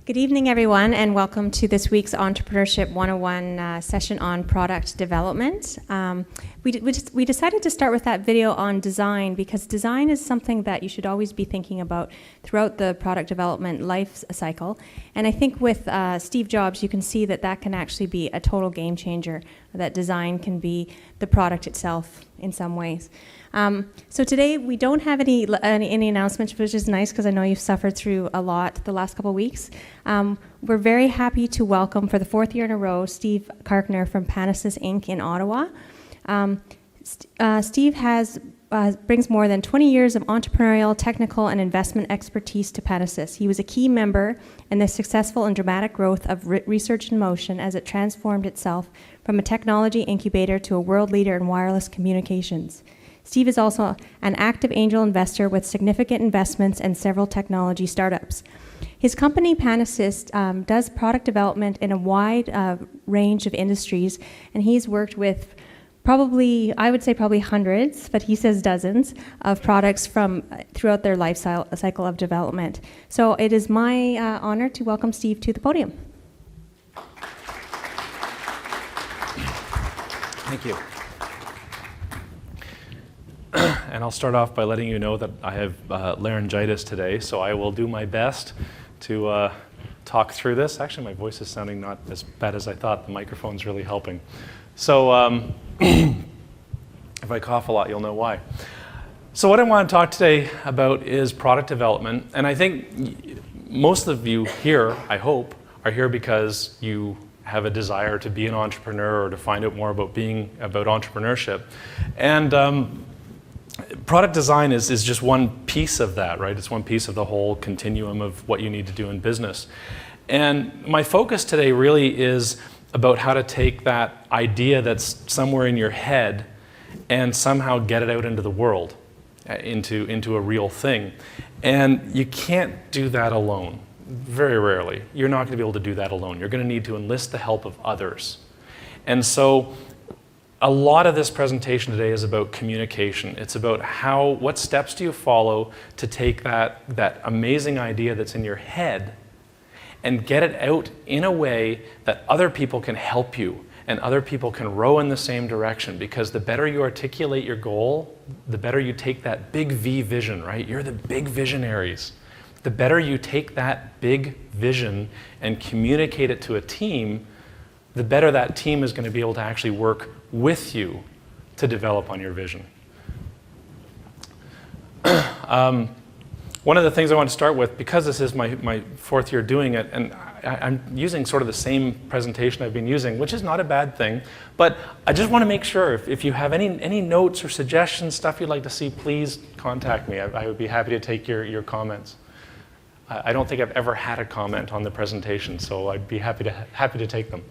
Good evening, everyone, and welcome to this week's Entrepreneurship 101 session on product development. We decided to start with that video on design because design is something that you should always be thinking about throughout the product development life cycle. And I think with Steve Jobs, you can see that that can actually be a total game changer, that design can be the product itself in some ways. So today we don't have any announcements, which is nice because I know you've suffered through a lot the last couple of weeks. We're very happy to welcome for the fourth year in a row Steve Carkner from Panisys Inc. in Ottawa. Steve brings more than 20 years of entrepreneurial, technical, and investment expertise to Panisys. He was a key member in the successful and dramatic growth of Research in Motion as it transformed itself from a technology incubator to a world leader in wireless communications. Steve is also an active angel investor with significant investments in several technology startups. His company, Panisys, does product development in a wide range of industries, and he's worked with I would say probably hundreds, but he says dozens, of products from throughout their life cycle of development. So it is my honor to welcome Steve to the podium. Thank you. And I'll start off by letting you know that I have laryngitis today, so I will do my best to talk through this. Actually, my voice is sounding not as bad as I thought. The microphone's really helping. So if I cough a lot, you'll know why. So what I want to talk today about is product development. And I think most of you here, I hope, are here because you have a desire to be an entrepreneur or to find out more about entrepreneurship. And product design is just one piece of that, right? It's one piece of the whole continuum of what you need to do in business. And my focus today really is about how to take that idea that's somewhere in your head and somehow get it out into the world, into a real thing. And you can't do that alone, very rarely. You're not going to be able to do that alone. You're going to need to enlist the help of others. And so a lot of this presentation today is about communication. It's about what steps do you follow to take that amazing idea that's in your head and get it out in a way that other people can help you and other people can row in the same direction, because the better you articulate your goal, the better you take that big V vision, right? You're the big visionaries. The better you take that big vision and communicate it to a team, the better that team is going to be able to actually work with you to develop on your vision. One of the things I want to start with, because this is my fourth year doing it, and I'm using sort of the same presentation I've been using, which is not a bad thing, but I just want to make sure if you have any notes or suggestions, stuff you'd like to see, please contact me. I would be happy to take your comments. I don't think I've ever had a comment on the presentation, so I'd be happy to take them.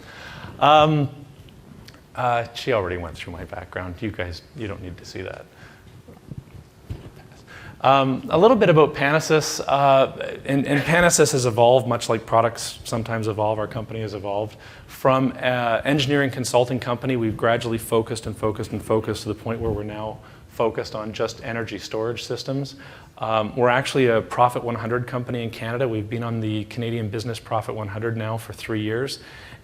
She already went through my background. You guys, you don't need to see that. A little bit about Panisys. And Panisys has evolved, much like products sometimes evolve. Our company has evolved. From engineering consulting company, we've gradually focused to the point where we're now focused on just energy storage systems. We're actually a Profit 100 company in Canada. We've been on the Canadian Business Profit 100 now for 3 years.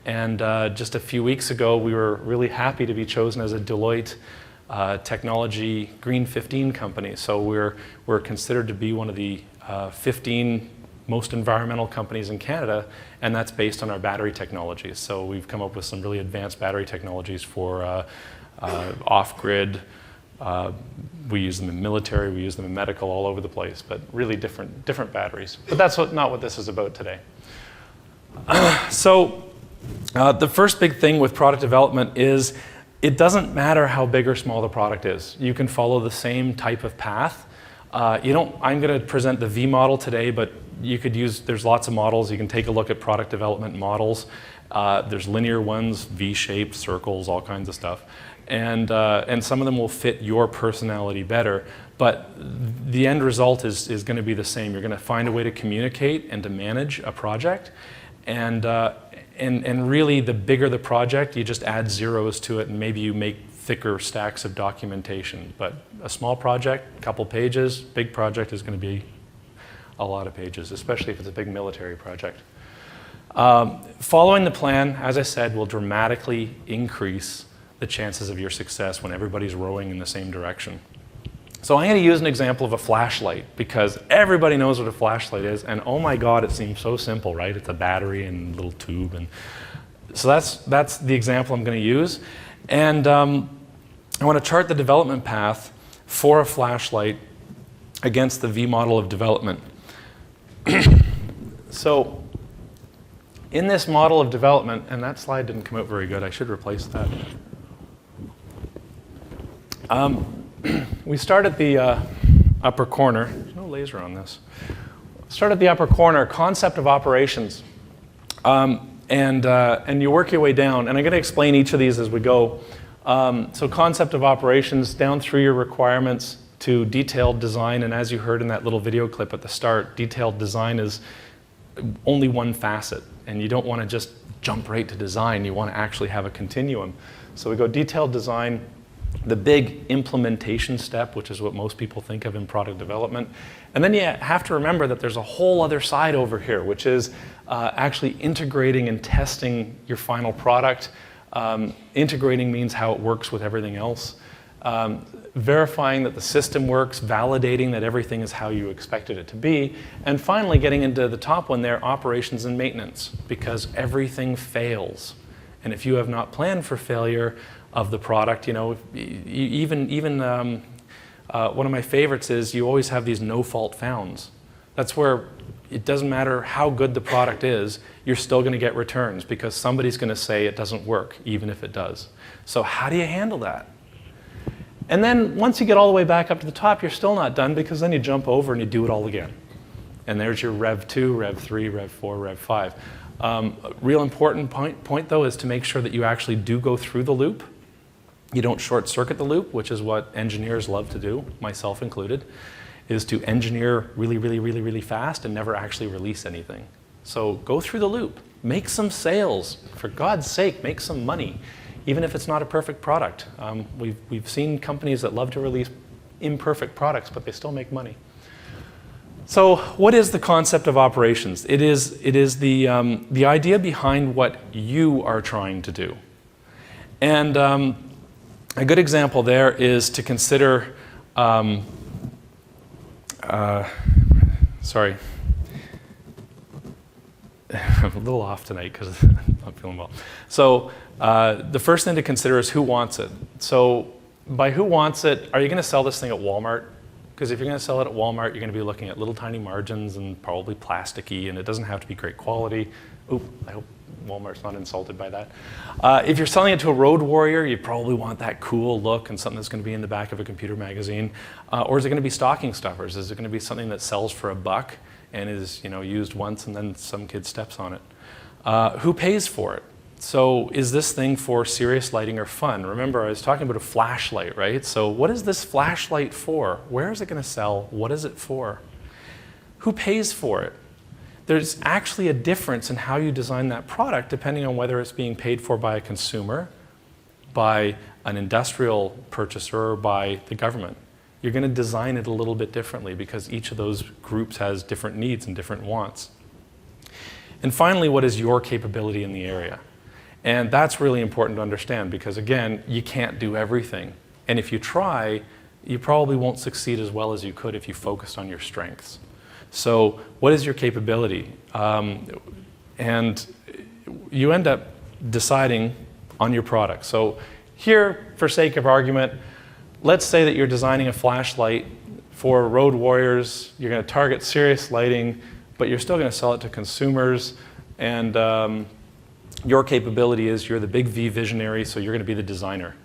And just a few weeks ago, we were really happy to be chosen as a Deloitte technology Green 15 company. So we're considered to be one of the 15 most environmental companies in Canada, and that's based on our battery technologies. So we've come up with some really advanced battery technologies for off-grid. We use them in military, we use them in medical, all over the place, but really different batteries. But that's not what this is about today. So the first big thing with product development is it doesn't matter how big or small the product is. You can follow the same type of path. I'm going to present the V model today, but there's lots of models. You can take a look at product development models. There's linear ones, V-shaped, circles, all kinds of stuff. And some of them will fit your personality better, but the end result is going to be the same. You're going to find a way to communicate and to manage a project. And really, the bigger the project, you just add zeros to it, and maybe you make thicker stacks of documentation. But a small project, a couple pages, big project is going to be a lot of pages, especially if it's a big military project. Following the plan, as I said, will dramatically increase the chances of your success when everybody's rowing in the same direction. So I'm going to use an example of a flashlight because everybody knows what a flashlight is, and oh my God, it seems so simple, right? It's a battery and a little tube, and so that's the example I'm going to use. And I want to chart the development path for a flashlight against the V model of development. So in this model of development, and that slide didn't come out very good, I should replace that. We start at the upper corner. There's no laser on this. Start at the upper corner, concept of operations. And you work your way down. And I'm going to explain each of these as we go. So concept of operations, down through your requirements to detailed design. And as you heard in that little video clip at the start, detailed design is only one facet. And you don't want to just jump right to design. You want to actually have a continuum. So we go detailed design, the big implementation step, which is what most people think of in product development. And then you have to remember that there's a whole other side over here, which is actually integrating and testing your final product. Integrating means how it works with everything else. Verifying that the system works, validating that everything is how you expected it to be, and finally getting into the top one there, operations and maintenance, because everything fails. And if you have not planned for failure of the product, you know, one of my favorites is you always have these no-fault founds. That's where it doesn't matter how good the product is, you're still going to get returns because somebody's going to say it doesn't work, even if it does. So how do you handle that? And then once you get all the way back up to the top, you're still not done because then you jump over and you do it all again. And there's your Rev 2, Rev 3, Rev 4, Rev 5. A real important point, though, is to make sure that you actually do go through the loop. You don't short circuit the loop, which is what engineers love to do, myself included, is to engineer really, really, really, really fast and never actually release anything. So go through the loop. Make some sales. For God's sake, make some money, even if it's not a perfect product. We've seen companies that love to release imperfect products, but they still make money. So what is the concept of operations? It is the idea behind what you are trying to do. And a good example there is to consider, sorry, I'm a little off tonight because I'm not feeling well. So the first thing to consider is who wants it. So by who wants it, are you going to sell this thing at Walmart? Because if you're going to sell it at Walmart, you're going to be looking at little tiny margins and probably plasticky, and it doesn't have to be great quality. Oop, I hope Walmart's not insulted by that. If you're selling it to a road warrior, you probably want that cool look and something that's going to be in the back of a computer magazine. Or is it going to be stocking stuffers? Is it going to be something that sells for $1 and is, you know, used once and then some kid steps on it? Who pays for it? So is this thing for serious lighting or fun? Remember, I was talking about a flashlight, right? So what is this flashlight for? Where is it going to sell? What is it for? Who pays for it? There's actually a difference in how you design that product depending on whether it's being paid for by a consumer, by an industrial purchaser, or by the government. You're going to design it a little bit differently because each of those groups has different needs and different wants. And finally, what is your capability in the area? And that's really important to understand because, again, you can't do everything. And if you try, you probably won't succeed as well as you could if you focused on your strengths. So what is your capability? And you end up deciding on your product. So here, for sake of argument, let's say that you're designing a flashlight for road warriors. You're going to target serious lighting, but you're still going to sell it to consumers. And your capability is you're the big V visionary, so you're going to be the designer.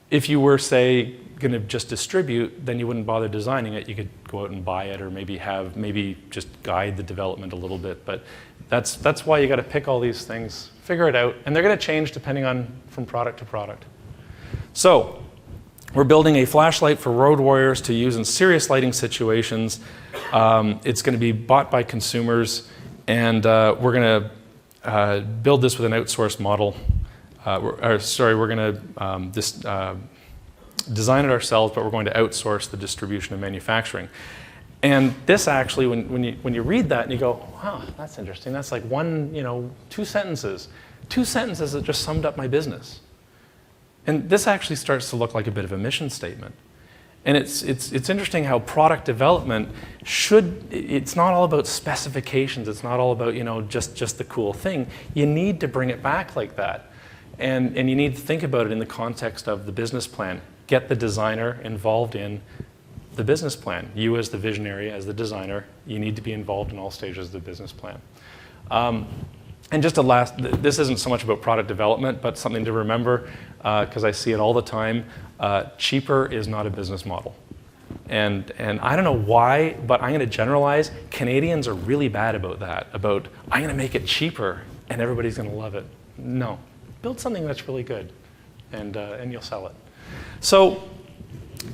If you were, say, going to just distribute, then you wouldn't bother designing it. You could go out and buy it, or maybe just guide the development a little bit. But that's why you got to pick all these things, figure it out, and they're going to change depending on from product to product. So we're building a flashlight for road warriors to use in serious lighting situations. It's going to be bought by consumers, and we're going to build this with an outsourced model. We're going to design it ourselves, but we're going to outsource the distribution and manufacturing. And this actually, when you read that and you go, wow, that's interesting. That's like two sentences. 2 sentences that just summed up my business. And this actually starts to look like a bit of a mission statement. And it's interesting how product development it's not all about specifications. It's not all about, just the cool thing. You need to bring it back like that. And you need to think about it in the context of the business plan. Get the designer involved in the business plan. You as the visionary, as the designer, you need to be involved in all stages of the business plan. And just this isn't so much about product development, but something to remember, because I see it all the time. Cheaper is not a business model. And I don't know why, but I'm going to generalize. Canadians are really bad about that, about I'm going to make it cheaper and everybody's going to love it. No. Build something that's really good, and you'll sell it. So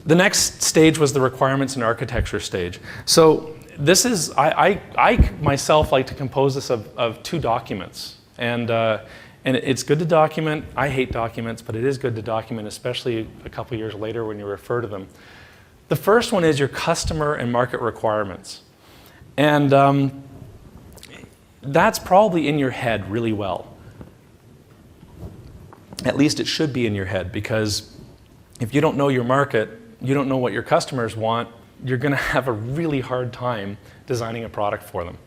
the next stage was the requirements and architecture stage. So this is, I myself like to compose this of 2 documents. And it's good to document. I hate documents, but it is good to document, especially a couple years later when you refer to them. The first one is your customer and market requirements. And that's probably in your head really well. At least it should be in your head, because if you don't know your market, you don't know what your customers want, you're going to have a really hard time designing a product for them.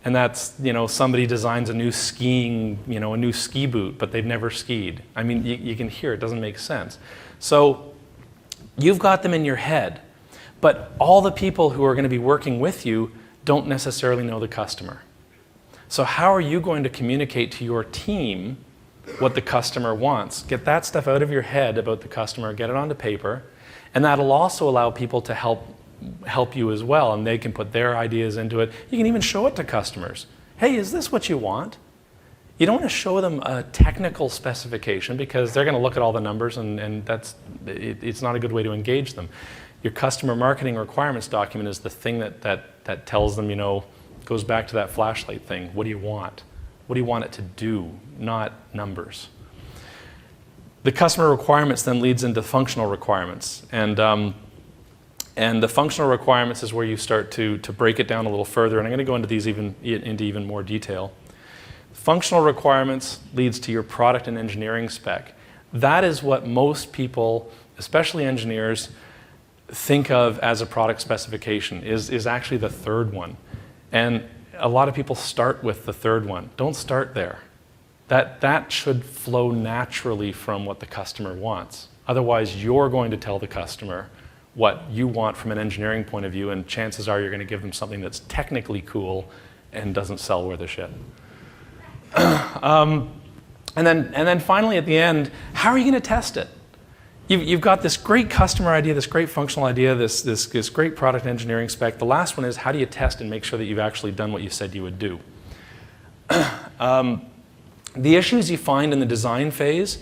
And that's, somebody designs a new skiing, a new ski boot, but they've never skied. I mean, you can hear it doesn't make sense. So you've got them in your head, but all the people who are going to be working with you don't necessarily know the customer. So how are you going to communicate to your team what the customer wants? Get that stuff out of your head about the customer, get it onto paper, and that'll also allow people to help you as well, and they can put their ideas into it. You can even show it to customers. Hey, is this what you want? You don't want to show them a technical specification, because they're going to look at all the numbers, and it's not a good way to engage them. Your customer marketing requirements document is the thing that tells them, goes back to that flashlight thing. What do you want? What do you want it to do? Not numbers. The customer requirements then leads into functional requirements. And the functional requirements is where you start to break it down a little further. And I'm going to go into these into even more detail. Functional requirements leads to your product and engineering spec. That is what most people, especially engineers, think of as a product specification, is actually the third one. And a lot of people start with the third one. Don't start there. That should flow naturally from what the customer wants. Otherwise, you're going to tell the customer what you want from an engineering point of view, and chances are you're going to give them something that's technically cool and doesn't sell worth a shit. And then finally at the end, how are you going to test it? You've got this great customer idea, this great functional idea, this great product engineering spec. The last one is, how do you test and make sure that you've actually done what you said you would do? The issues you find in the design phase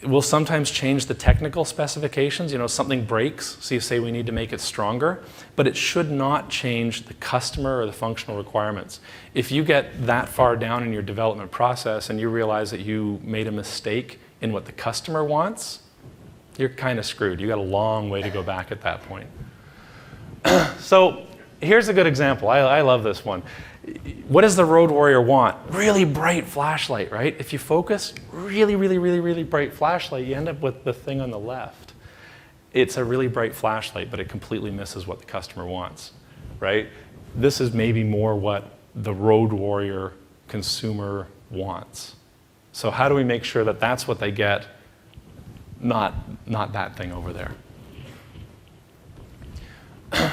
will sometimes change the technical specifications. Something breaks, so you say we need to make it stronger, but it should not change the customer or the functional requirements. If you get that far down in your development process and you realize that you made a mistake in what the customer wants, you're kind of screwed. You got a long way to go back at that point. So here's a good example. I love this one. What does the road warrior want? Really bright flashlight, right? If you focus, really, really, really, really bright flashlight, you end up with the thing on the left. It's a really bright flashlight, but it completely misses what the customer wants, right? This is maybe more what the road warrior consumer wants. So how do we make sure that that's what they get, not that thing over there?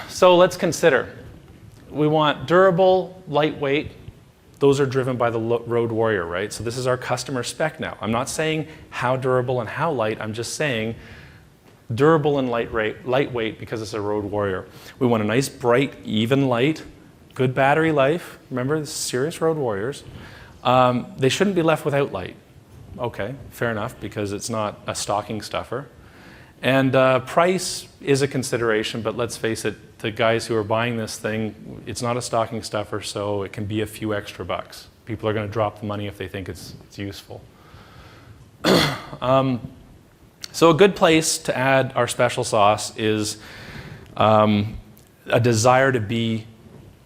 So let's consider. We want durable, lightweight. Those are driven by the road warrior, right? So this is our customer spec now. I'm not saying how durable and how light. I'm just saying durable and lightweight because it's a road warrior. We want a nice, bright, even light, good battery life. Remember, this is serious road warriors. They shouldn't be left without light. Okay, fair enough, because it's not a stocking stuffer. And price is a consideration, but let's face it, the guys who are buying this thing, it's not a stocking stuffer, so it can be a few extra bucks. People are going to drop the money if they think it's useful. So a good place to add our special sauce is a desire to be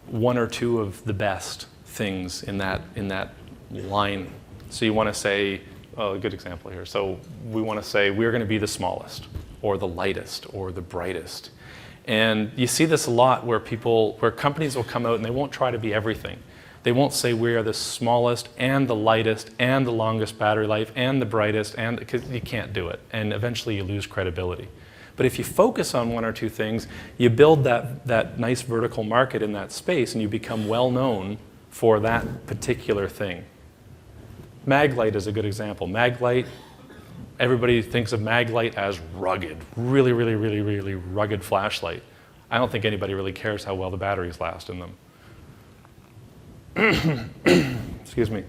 one or two of the best things in that line. So you want to say, oh, a good example here. So we want to say we're going to be the smallest, or the lightest, or the brightest. And you see this a lot where companies will come out and they won't try to be everything. They won't say we are the smallest and the lightest and the longest battery life and the brightest, and because you can't do it. And eventually you lose credibility. But if you focus on one or two things, you build that nice vertical market in that space, and you become well known for that particular thing. Maglite is a good example. Maglite, everybody thinks of Maglite as rugged, really, really, really, really rugged flashlight. I don't think anybody really cares how well the batteries last in them. Excuse me.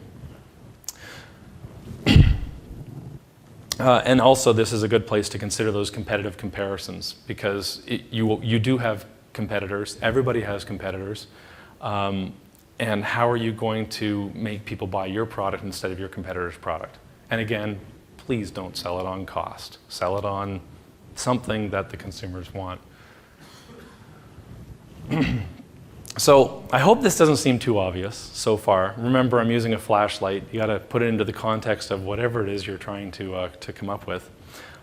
And also, this is a good place to consider those competitive comparisons, because you do have competitors. Everybody has competitors. And how are you going to make people buy your product instead of your competitor's product? And again, please don't sell it on cost. Sell it on something that the consumers want. So I hope this doesn't seem too obvious so far. Remember, I'm using a flashlight. You got to put it into the context of whatever it is you're trying to come up with.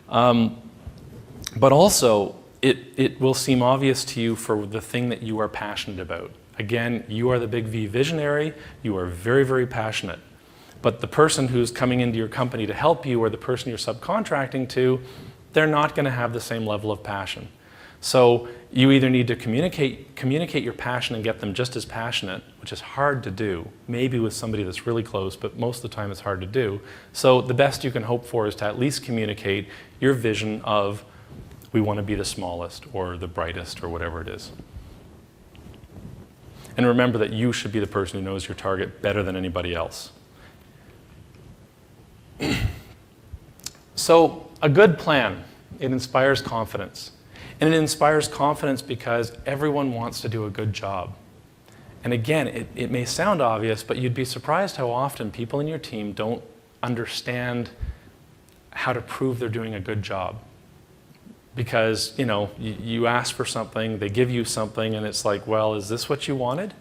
But also, it will seem obvious to you for the thing that you are passionate about. Again, you are the big V visionary. You are very, very passionate. But the person who's coming into your company to help you, or the person you're subcontracting to, they're not going to have the same level of passion. So you either need to communicate your passion and get them just as passionate, which is hard to do, maybe with somebody that's really close, but most of the time it's hard to do. So the best you can hope for is to at least communicate your vision of, we want to be the smallest or the brightest or whatever it is. And remember that you should be the person who knows your target better than anybody else. So a good plan, it inspires confidence. And it inspires confidence because everyone wants to do a good job. And again, it may sound obvious, but you'd be surprised how often people in your team don't understand how to prove they're doing a good job. Because, you ask for something, they give you something, and it's like, well, is this what you wanted?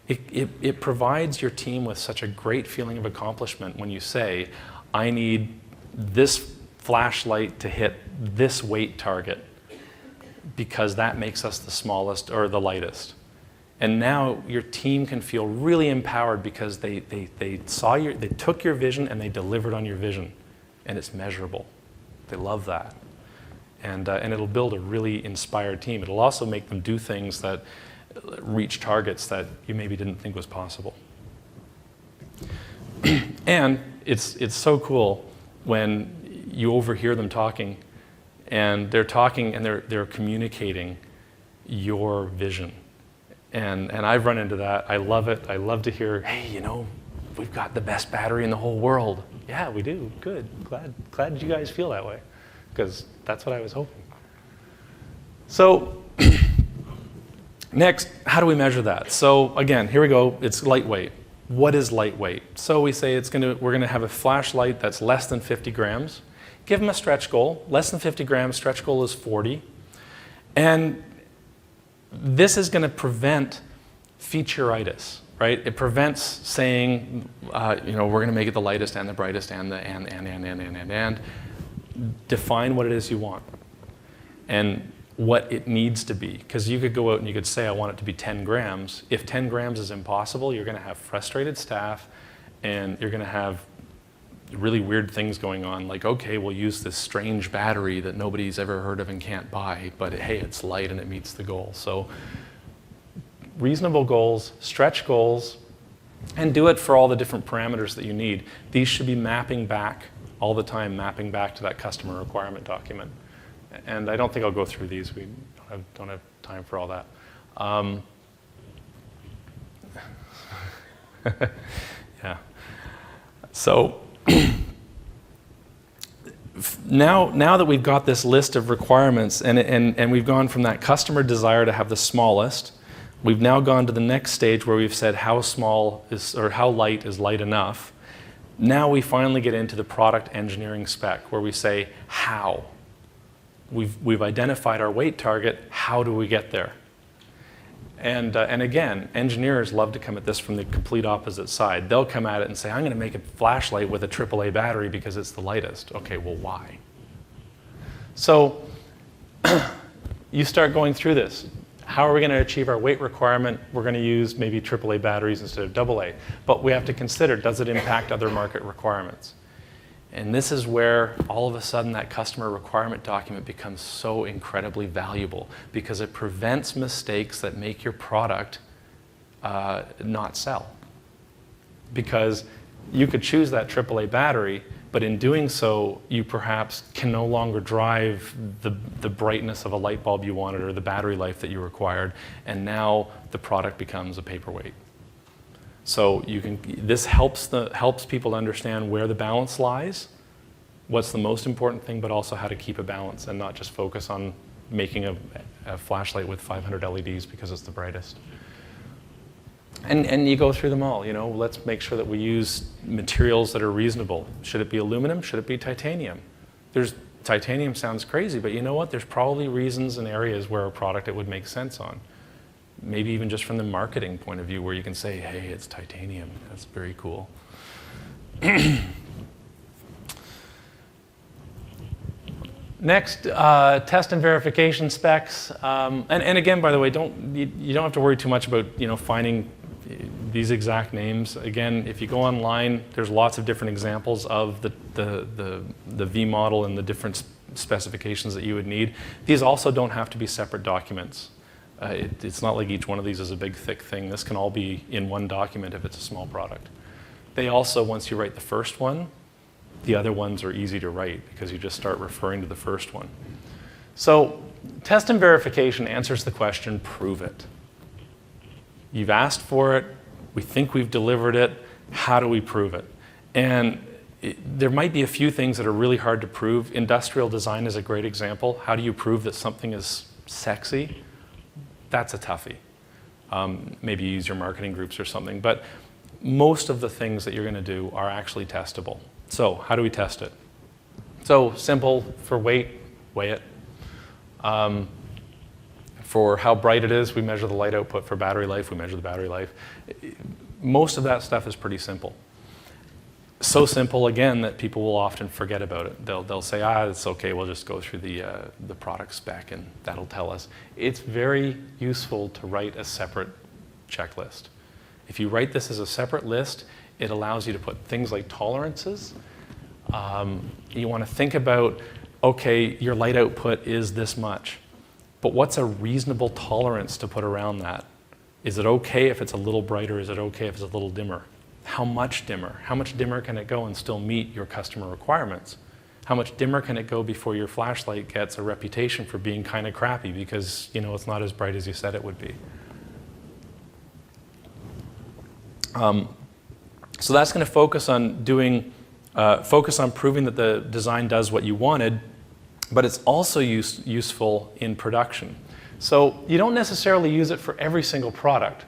It provides your team with such a great feeling of accomplishment when you say, I need this flashlight to hit this weight target, because that makes us the smallest or the lightest. And now your team can feel really empowered because they took your vision and they delivered on your vision, and it's measurable. They love that. And it'll build a really inspired team. It'll also make them do things that reach targets that you maybe didn't think was possible. And it's so cool when you overhear them talking, and they're talking and they're communicating your vision. And I've run into that. I love it. I love to hear, hey, we've got the best battery in the whole world. Yeah, we do. Good. Glad you guys feel that way, because that's what I was hoping. So next, how do we measure that? So again, here we go. It's lightweight. What is lightweight? So we say we're going to have a flashlight that's less than 50 grams. Give them a stretch goal. Less than 50 grams, stretch goal is 40. And this is going to prevent featureitis, right? It prevents saying, we're going to make it the lightest and the brightest and define what it is you want and what it needs to be. Because you could go out and you could say, I want it to be 10 grams. If 10 grams is impossible, you're going to have frustrated staff, and you're going to have really weird things going on, like, okay, we'll use this strange battery that nobody's ever heard of and can't buy, but hey, it's light and it meets the goal. So reasonable goals, stretch goals, and do it for all the different parameters that you need. These should be mapping back all the time, mapping back to that customer requirement document. And I don't think I'll go through these. We don't have time for all that. Yeah. So now that we've got this list of requirements, and we've gone from that customer desire to have the smallest, we've now gone to the next stage where we've said how small is, or how light is light enough. Now we finally get into the product engineering spec, where we say how. We've identified our weight target. How do we get there? And again, engineers love to come at this from the complete opposite side. They'll come at it and say, I'm going to make a flashlight with a AAA battery because it's the lightest. Okay, well, why? So you start going through this. How are we going to achieve our weight requirement? We're going to use maybe AAA batteries instead of AA. But we have to consider, does it impact other market requirements? And this is where all of a sudden that customer requirement document becomes so incredibly valuable, because it prevents mistakes that make your product not sell. Because you could choose that AAA battery, but in doing so, you perhaps can no longer drive the brightness of a light bulb you wanted or the battery life that you required, and now the product becomes a paperweight. So this helps people understand where the balance lies, what's the most important thing, but also how to keep a balance and not just focus on making a flashlight with 500 LEDs because it's the brightest. And you go through them all. Let's make sure that we use materials that are reasonable. Should it be aluminum? Should it be titanium? Titanium sounds crazy, but you know what? There's probably reasons and areas where a product it would make sense on. Maybe even just from the marketing point of view, where you can say, hey, it's titanium. That's very cool. Next, test and verification specs. And again, by the way, you don't have to worry too much about finding these exact names. Again, if you go online, there's lots of different examples of the V model and the different specifications that you would need. These also don't have to be separate documents. It's not like each one of these is a big, thick thing. This can all be in one document if it's a small product. They also, once you write the first one, the other ones are easy to write because you just start referring to the first one. So test and verification answers the question, prove it. You've asked for it. We think we've delivered it. How do we prove it? And there might be a few things that are really hard to prove. Industrial design is a great example. How do you prove that something is sexy? That's a toughie. Maybe use your marketing groups or something. But most of the things that you're going to do are actually testable. So how do we test it? So simple. For weight, weigh it. For how bright it is, we measure the light output. For battery life, we measure the battery life. Most of that stuff is pretty simple. So simple, again, that people will often forget about it. They'll say, it's okay, we'll just go through the product spec and that'll tell us. It's very useful to write a separate checklist. If you write this as a separate list, it allows you to put things like tolerances. You want to think about, okay, your light output is this much, but what's a reasonable tolerance to put around that? Is it okay if it's a little brighter? Is it okay if it's a little dimmer? How much dimmer? How much dimmer can it go and still meet your customer requirements? How much dimmer can it go before your flashlight gets a reputation for being kind of crappy because it's not as bright as you said it would be? So that's going to focus on proving that the design does what you wanted, but it's also useful in production. So you don't necessarily use it for every single product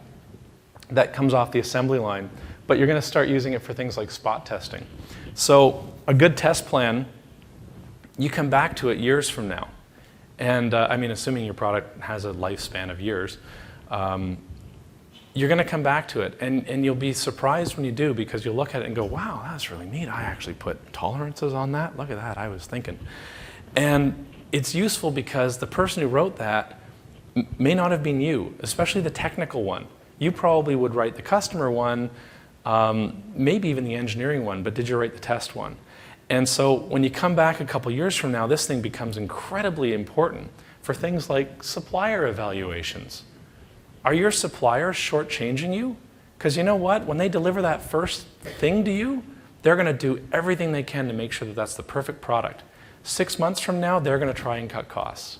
that comes off the assembly line, but you're going to start using it for things like spot testing. So a good test plan, you come back to it years from now. And assuming your product has a lifespan of years, you're going to come back to it. And you'll be surprised when you do, because you'll look at it and go, wow, that's really neat. I actually put tolerances on that. Look at that. I was thinking. And it's useful because the person who wrote that may not have been you, especially the technical one. You probably would write the customer one, maybe even the engineering one, but did you write the test one? And so when you come back a couple years from now, this thing becomes incredibly important for things like supplier evaluations. Are your suppliers shortchanging you? Because you know what? When they deliver that first thing to you, they're going to do everything they can to make sure that that's the perfect product. 6 months from now, they're going to try and cut costs.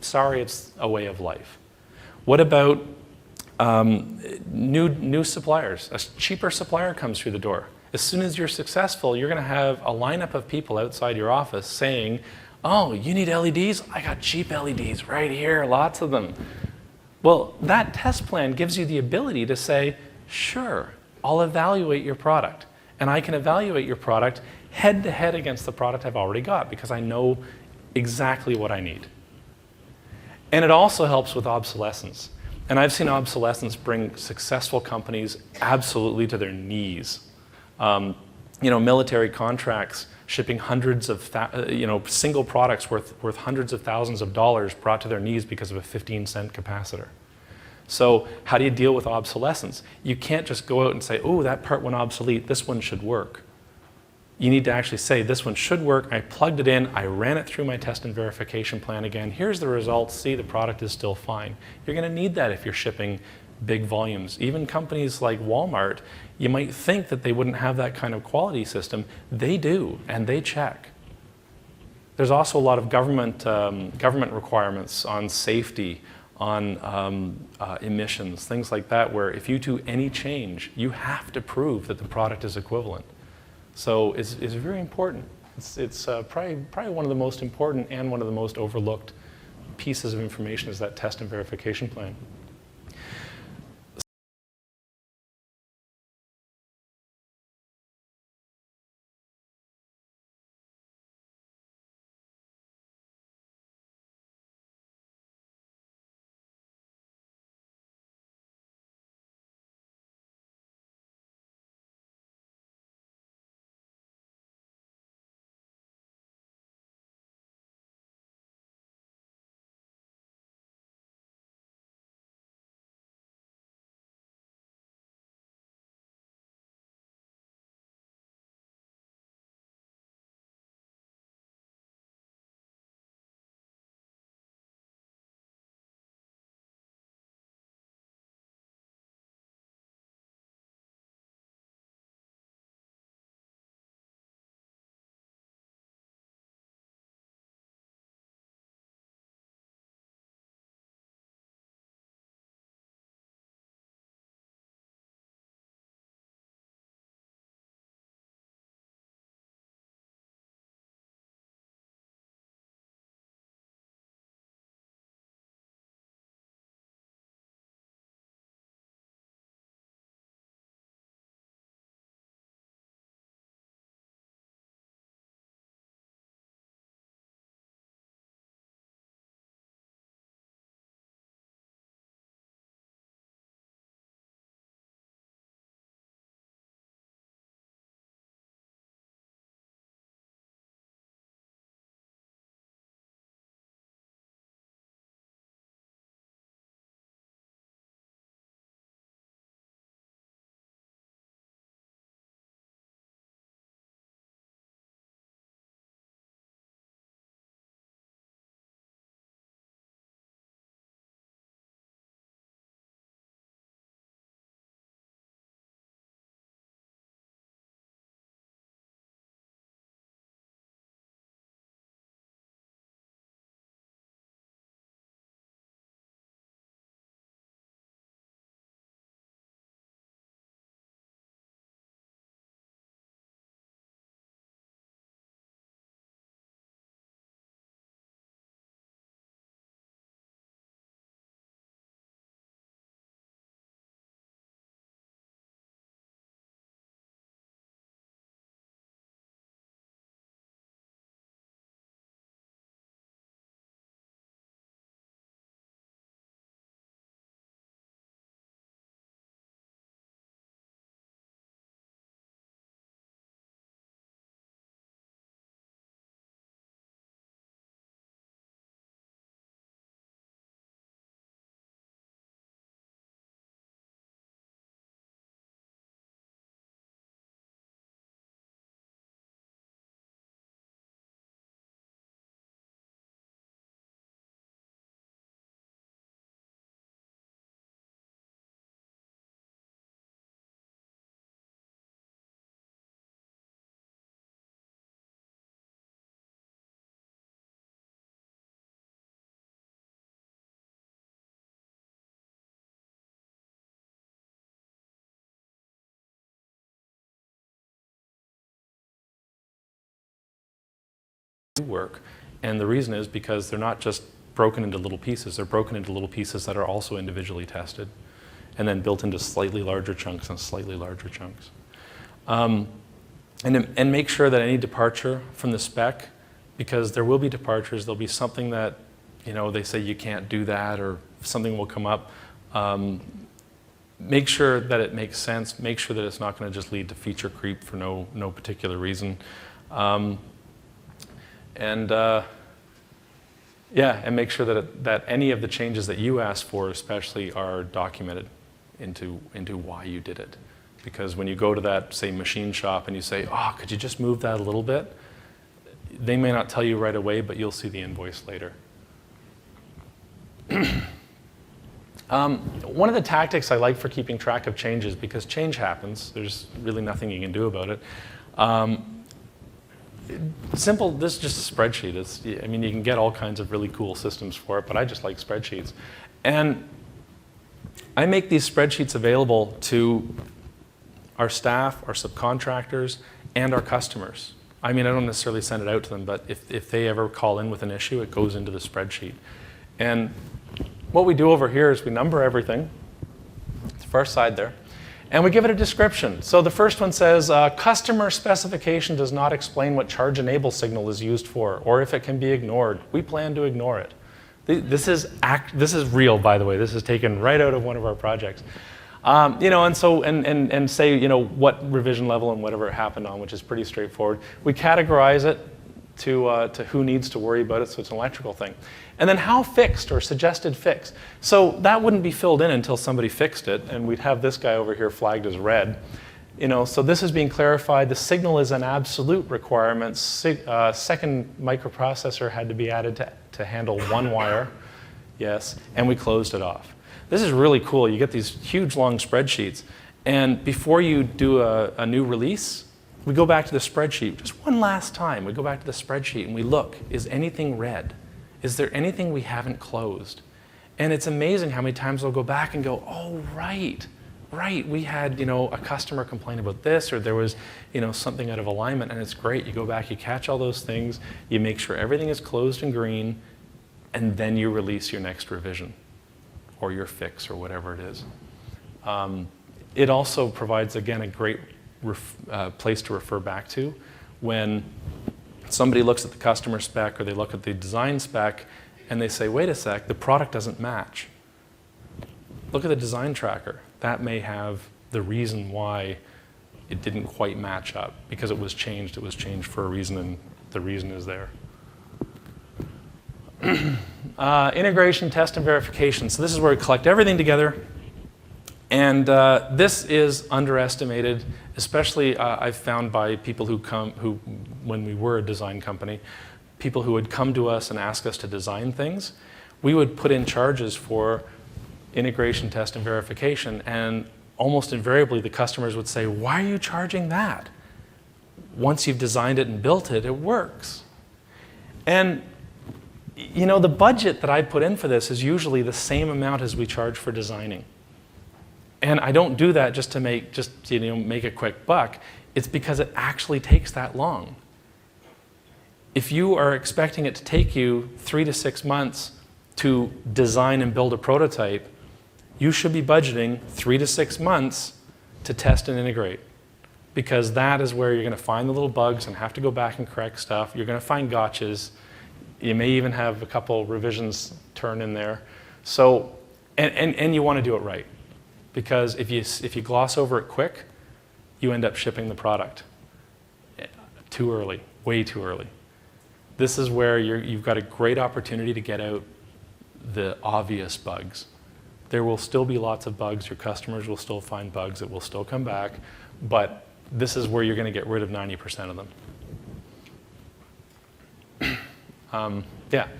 Sorry, it's a way of life. What about new suppliers? A cheaper supplier comes through the door. As soon as you're successful, you're going to have a lineup of people outside your office saying, oh, you need LEDs? I got cheap LEDs right here, lots of them. Well, that test plan gives you the ability to say, sure, I'll evaluate your product. And I can evaluate your product head to head against the product I've already got because I know exactly what I need. And it also helps with obsolescence. And I've seen obsolescence bring successful companies absolutely to their knees. Military contracts shipping hundreds of, single products worth hundreds of thousands of dollars brought to their knees because of a 15-cent capacitor. So how do you deal with obsolescence? You can't just go out and say, oh, that part went obsolete, this one should work. You need to actually say, this one should work, I plugged it in, I ran it through my test and verification plan again, here's the results, see, the product is still fine. You're going to need that if you're shipping big volumes. Even companies like Walmart, you might think that they wouldn't have that kind of quality system. They do, and they check. There's also a lot of government requirements on safety, on emissions, things like that, where if you do any change, you have to prove that the product is equivalent. So it's very important. It's probably one of the most important and one of the most overlooked pieces of information is that test and verification plan. Work. And the reason is because they're not just broken into little pieces, they're broken into little pieces that are also individually tested and then built into slightly larger chunks and slightly larger chunks. And make sure that any departure from the spec, because there will be departures, there'll be something that, they say you can't do that or something will come up. Make sure that it makes sense. Make sure that it's not going to just lead to feature creep for no particular reason. And make sure that any of the changes that you ask for especially are documented into why you did it. Because when you go to that, say, machine shop and you say, oh, could you just move that a little bit? They may not tell you right away, but you'll see the invoice later. One of the tactics I like for keeping track of changes, because change happens, there's really nothing you can do about it. Simple, this is just a spreadsheet. I mean, you can get all kinds of really cool systems for it, but I just like spreadsheets. And I make these spreadsheets available to our staff, our subcontractors, and our customers. I mean, I don't necessarily send it out to them, but if they ever call in with an issue, it goes into the spreadsheet. And what we do over here is we number everything. It's the first side there. And we give it a description. So the first one says, customer specification does not explain what charge enable signal is used for, or if it can be ignored. We plan to ignore it. This is real, by the way. This is taken right out of one of our projects. And say, what revision level and whatever it happened on, which is pretty straightforward. We categorize it to who needs to worry about it, so it's an electrical thing. And then how fixed or suggested fix. So that wouldn't be filled in until somebody fixed it, and we'd have this guy over here flagged as red. So this is being clarified. The signal is an absolute requirement. Second microprocessor had to be added to handle one wire, yes, and we closed it off. This is really cool. You get these huge long spreadsheets, and before you do a new release, we go back to the spreadsheet just one last time. We go back to the spreadsheet and we look, is anything red? Is there anything we haven't closed? And it's amazing how many times we'll go back and go, oh, right, we had, a customer complain about this, or there was, something out of alignment, and it's great. You go back, you catch all those things, you make sure everything is closed in green, and then you release your next revision, or your fix, or whatever it is. It also provides, again, a great place to refer back to when somebody looks at the customer spec or they look at the design spec and they say, wait a sec, the product doesn't match. Look at the design tracker. That may have the reason why it didn't quite match up, because it was changed. It was changed for a reason, and the reason is there. Integration, test, and verification. So this is where we collect everything together. And this is underestimated, especially I've found by people who when we were a design company, people who would come to us and ask us to design things, we would put in charges for integration, test, and verification, and almost invariably the customers would say, why are you charging that? Once you've designed it and built it, it works. And the budget that I put in for this is usually the same amount as we charge for designing. And I don't do that just to make a quick buck. It's because it actually takes that long. If you are expecting it to take you 3 to 6 months to design and build a prototype, you should be budgeting 3 to 6 months to test and integrate, because that is where you're going to find the little bugs and have to go back and correct stuff. You're going to find gotchas. You may even have a couple revisions turn in there. So, and you want to do it right. Because if you gloss over it quick, you end up shipping the product too early, way too early. This is where you've got a great opportunity to get out the obvious bugs. There will still be lots of bugs. Your customers will still find bugs. It will still come back. But this is where you're going to get rid of 90% of them.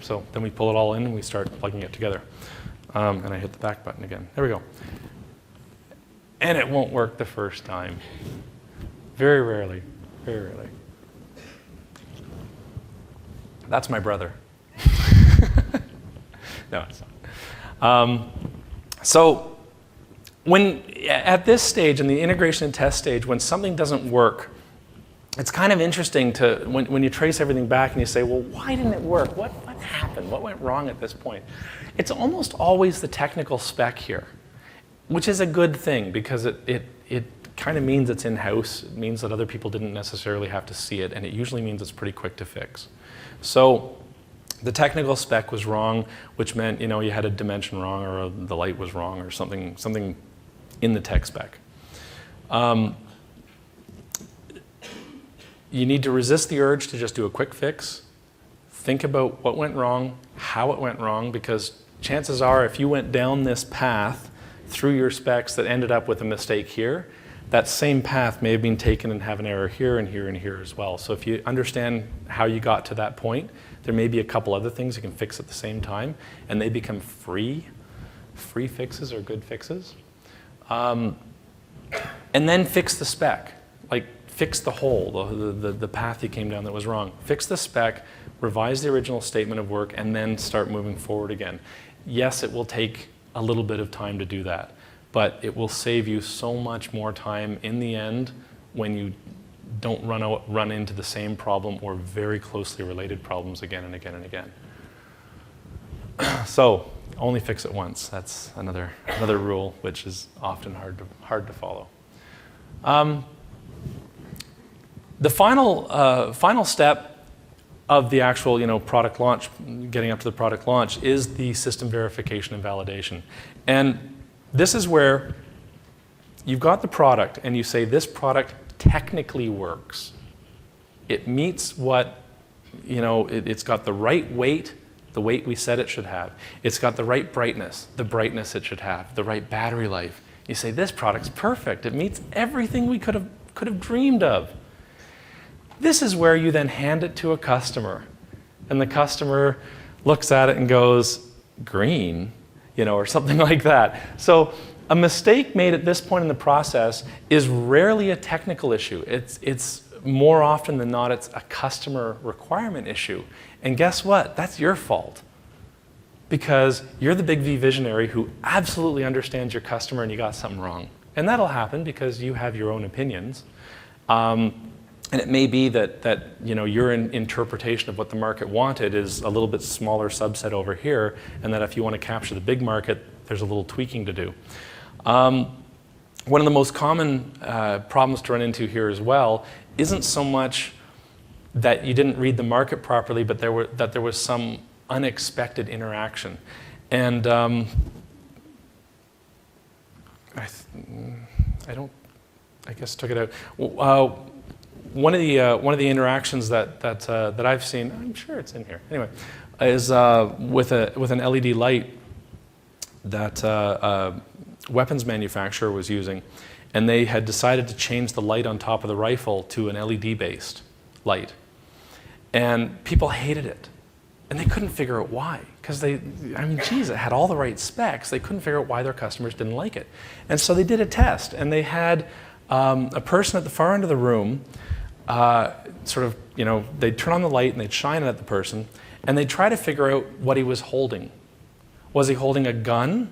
So then we pull it all in and we start plugging it together. And I hit the back button again. There we go. And it won't work the first time. Very rarely, very rarely. That's my brother. No, it's not. So when at this stage, in the integration and test stage, when something doesn't work, it's kind of interesting to, when you trace everything back and you say, well, why didn't it work? What happened? What went wrong at this point? It's almost always the technical spec here, which is a good thing, because it kind of means it's in-house. It means that other people didn't necessarily have to see it, and it usually means it's pretty quick to fix. So The technical spec was wrong, which meant you had a dimension wrong, or the light was wrong, or something in the tech spec. You need to resist the urge to just do a quick fix. Think about what went wrong, how it went wrong, because chances are if you went down this path through your specs that ended up with a mistake here, that same path may have been taken and have an error here and here and here as well. So if you understand how you got to that point, there may be a couple other things you can fix at the same time, and they become free fixes or good fixes. And then fix the spec. Like, fix the hole, the path you came down that was wrong. Fix the spec, revise the original statement of work, and then start moving forward again. Yes, it will take a little bit of time to do that, but it will save you so much more time in the end when you don't run into the same problem or very closely related problems again and again and again. So, only fix it once. That's another rule, which is often hard to follow. The final step of the actual product launch, getting up to the product launch, is the system verification and validation. And this is where you've got the product and you say, this product technically works. It meets what, it's got the right weight, the weight we said it should have. It's got the right brightness, the brightness it should have, the right battery life. You say, this product's perfect. It meets everything we could have dreamed of. This is where you then hand it to a customer, and the customer looks at it and goes, green, or something like that. So a mistake made at this point in the process is rarely a technical issue. It's more often than not, it's a customer requirement issue. And guess what? That's your fault. Because you're the big V visionary who absolutely understands your customer and you got something wrong. And that'll happen because you have your own opinions. And it may be that your interpretation of what the market wanted is a little bit smaller subset over here, and that if you want to capture the big market, there's a little tweaking to do. One of the most common problems to run into here as well isn't so much that you didn't read the market properly, but that there was some unexpected interaction. And I guess took it out. One of the interactions that I've seen, I'm sure it's in here. Anyway, is with an LED light that a weapons manufacturer was using, and they had decided to change the light on top of the rifle to an LED-based light, and people hated it, and they couldn't figure out why. Because it had all the right specs. They couldn't figure out why their customers didn't like it, and so they did a test, and they had a person at the far end of the room. They'd turn on the light and they'd shine it at the person, and they'd try to figure out what he was holding. Was he holding a gun,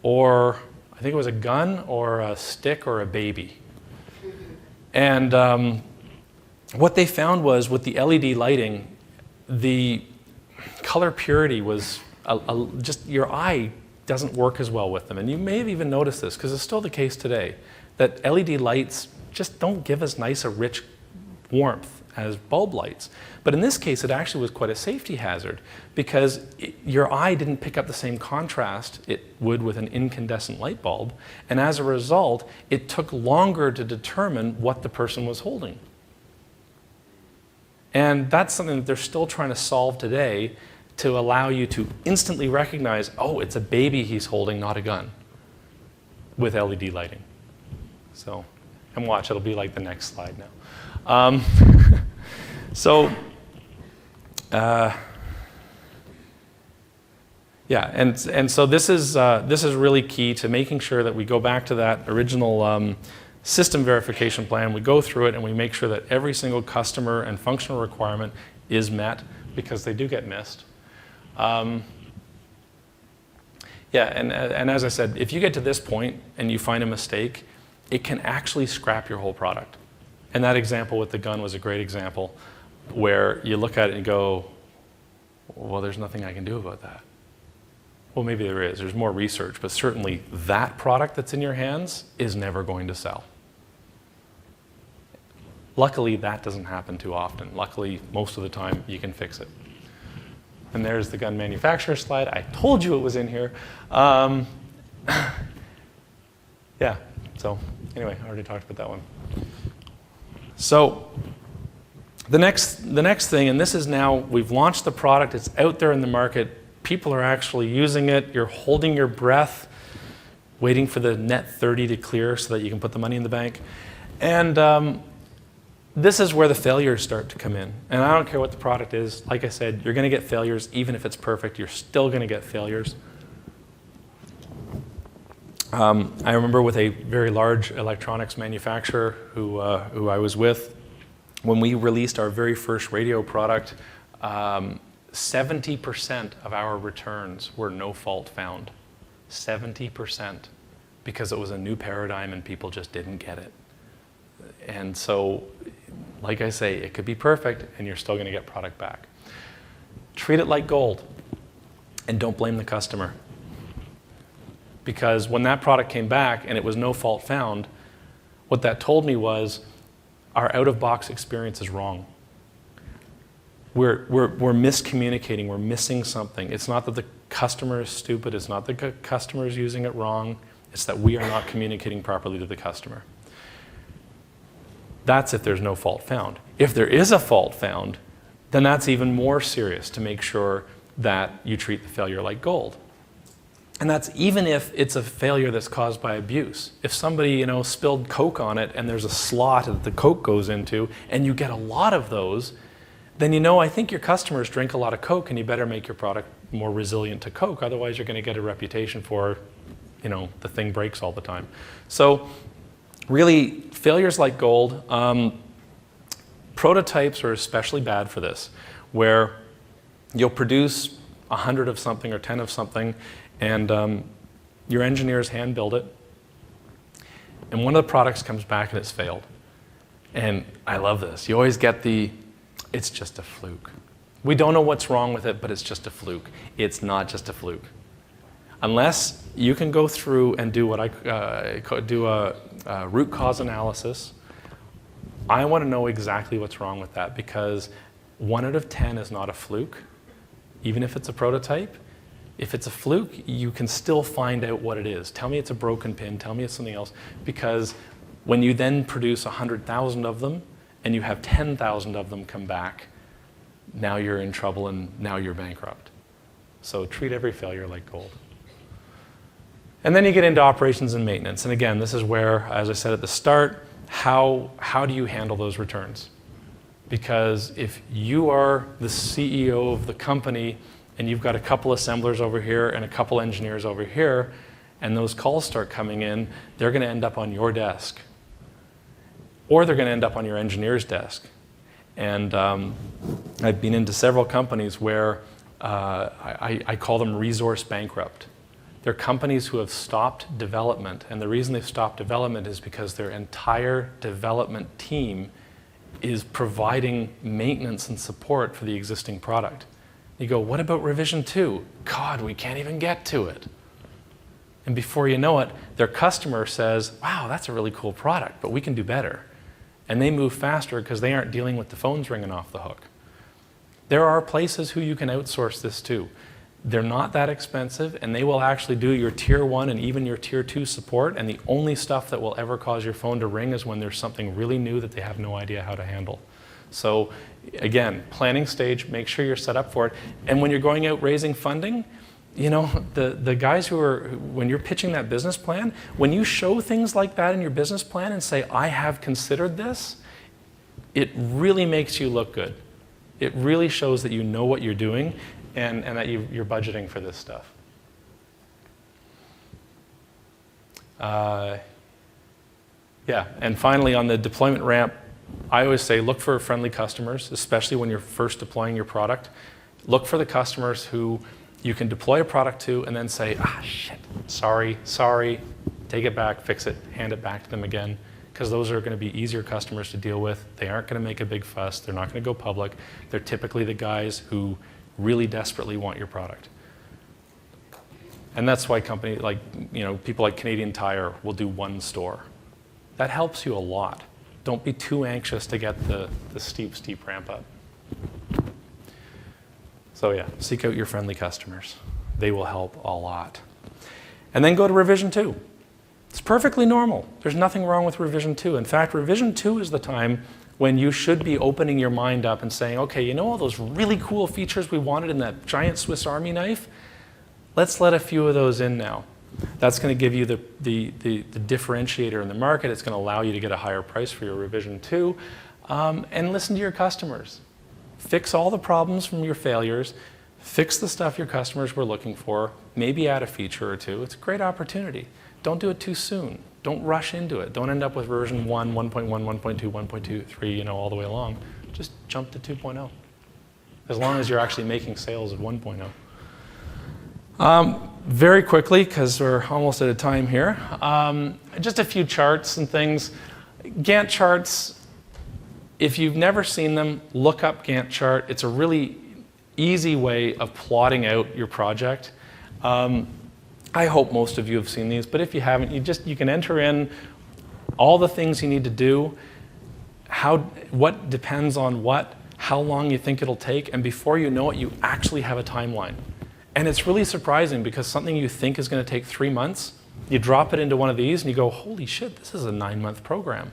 or I think it was a gun, or a stick, or a baby? And what they found was with the LED lighting, the color purity was just, your eye doesn't work as well with them. And you may have even noticed this, because it's still the case today, that LED lights just don't give as nice a rich warmth as bulb lights. But in this case, it actually was quite a safety hazard, because your eye didn't pick up the same contrast it would with an incandescent light bulb, and as a result, it took longer to determine what the person was holding. And that's something that they're still trying to solve today, to allow you to instantly recognize, oh, it's a baby he's holding, not a gun, with LED lighting. So, and watch, it'll be like the next slide now. And so this is really key to making sure that we go back to that original system verification plan. We go through it and we make sure that every single customer and functional requirement is met, because they do get missed. And as I said, if you get to this point and you find a mistake, it can actually scrap your whole product. And that example with the gun was a great example, where you look at it and go, well, there's nothing I can do about that. Well, maybe there is. There's more research, but certainly that product that's in your hands is never going to sell. Luckily, that doesn't happen too often. Luckily, most of the time, you can fix it. And there's the gun manufacturer slide. I told you it was in here. Yeah, so anyway, I already talked about that one. So the next thing, and this is now, we've launched the product, it's out there in the market, people are actually using it, you're holding your breath, waiting for the net 30 to clear so that you can put the money in the bank. And this is where the failures start to come in. And I don't care what the product is. Like I said, you're going to get failures. Even if it's perfect, you're still going to get failures. I remember with a very large electronics manufacturer who I was with, when we released our very first radio product, 70% of our returns were no fault found. 70%, because it was a new paradigm and people just didn't get it. And so, like I say, it could be perfect and you're still going to get product back. Treat it like gold and don't blame the customer. Because when that product came back and it was no fault found, what that told me was our out-of-box experience is wrong. We're miscommunicating, we're missing something. It's not that the customer is stupid, it's not that the customer is using it wrong, it's that we are not communicating properly to the customer. That's if there's no fault found. If there is a fault found, then that's even more serious to make sure that you treat the failure like gold. And that's even if it's a failure that's caused by abuse. If somebody, spilled Coke on it and there's a slot that the Coke goes into and you get a lot of those, then I think your customers drink a lot of Coke and you better make your product more resilient to Coke. Otherwise you're going to get a reputation for, the thing breaks all the time. So really, failures like gold. Prototypes are especially bad for this, where you'll produce 100 of something or 10 of something, and your engineers hand build it, and one of the products comes back and it's failed. And I love this. You always get it's just a fluke. We don't know what's wrong with it, but it's just a fluke. It's not just a fluke. Unless you can go through and do what I do a root cause analysis, I want to know exactly what's wrong with that, because 1 out of 10 is not a fluke, even if it's a prototype. If it's a fluke, you can still find out what it is. Tell me it's a broken pin, tell me it's something else, because when you then produce 100,000 of them and you have 10,000 of them come back, now you're in trouble and now you're bankrupt. So treat every failure like gold. And then you get into operations and maintenance. And again, this is where, as I said at the start, how do you handle those returns? Because if you are the CEO of the company and you've got a couple assemblers over here and a couple engineers over here, and those calls start coming in, they're going to end up on your desk. Or they're going to end up on your engineer's desk. And I've been into several companies where I call them resource bankrupt. They're companies who have stopped development, and the reason they've stopped development is because their entire development team is providing maintenance and support for the existing product. You go, what about revision 2? God, we can't even get to it. And before you know it, their customer says, wow, that's a really cool product, but we can do better. And they move faster because they aren't dealing with the phones ringing off the hook. There are places who you can outsource this to. They're not that expensive, and they will actually do your tier 1 and even your tier 2 support, and the only stuff that will ever cause your phone to ring is when there's something really new that they have no idea how to handle. So again, planning stage, make sure you're set up for it. And when you're going out raising funding, the guys when you're pitching that business plan, when you show things like that in your business plan and say, I have considered this, it really makes you look good. It really shows that you know what you're doing and that you're budgeting for this stuff. Yeah, and finally on the deployment ramp, I always say look for friendly customers, especially when you're first deploying your product. Look for the customers who you can deploy a product to and then say, shit, sorry, take it back, fix it, hand it back to them again, because those are going to be easier customers to deal with. They aren't going to make a big fuss. They're not going to go public. They're typically the guys who really desperately want your product. And that's why companies like, people like Canadian Tire will do one store. That helps you a lot. Don't be too anxious to get the steep ramp up. So yeah, seek out your friendly customers. They will help a lot. And then go to revision 2. It's perfectly normal. There's nothing wrong with revision 2. In fact, revision 2 is the time when you should be opening your mind up and saying, okay, you know all those really cool features we wanted in that giant Swiss Army knife? Let's let a few of those in now. That's going to give you the differentiator in the market. It's going to allow you to get a higher price for your revision 2. And listen to your customers. Fix all the problems from your failures. Fix the stuff your customers were looking for. Maybe add a feature or two. It's a great opportunity. Don't do it too soon. Don't rush into it. Don't end up with version 1, 1.1, 1.2, 1.2, 3, all the way along. Just jump to 2.0. As long as you're actually making sales of 1.0. Very quickly, because we're almost out of time here, just a few charts and things. Gantt charts, if you've never seen them, look up Gantt chart. It's a really easy way of plotting out your project. I hope most of you have seen these, but if you haven't, you can enter in all the things you need to do, what depends on what, how long you think it'll take, and before you know it, you actually have a timeline. And it's really surprising because something you think is going to take 3 months, you drop it into one of these and you go, holy shit, this is a 9-month program.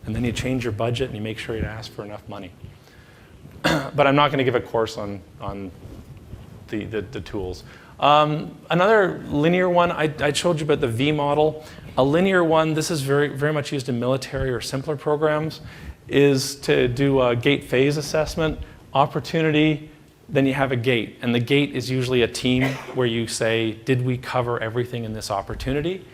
And then you change your budget and you make sure you ask for enough money. But I'm not going to give a course on the tools. Another linear one, I showed you about the V model. A linear one, this is very, very much used in military or simpler programs, is to do a gate phase assessment, opportunity, then you have a gate. And the gate is usually a team where you say, did we cover everything in this opportunity?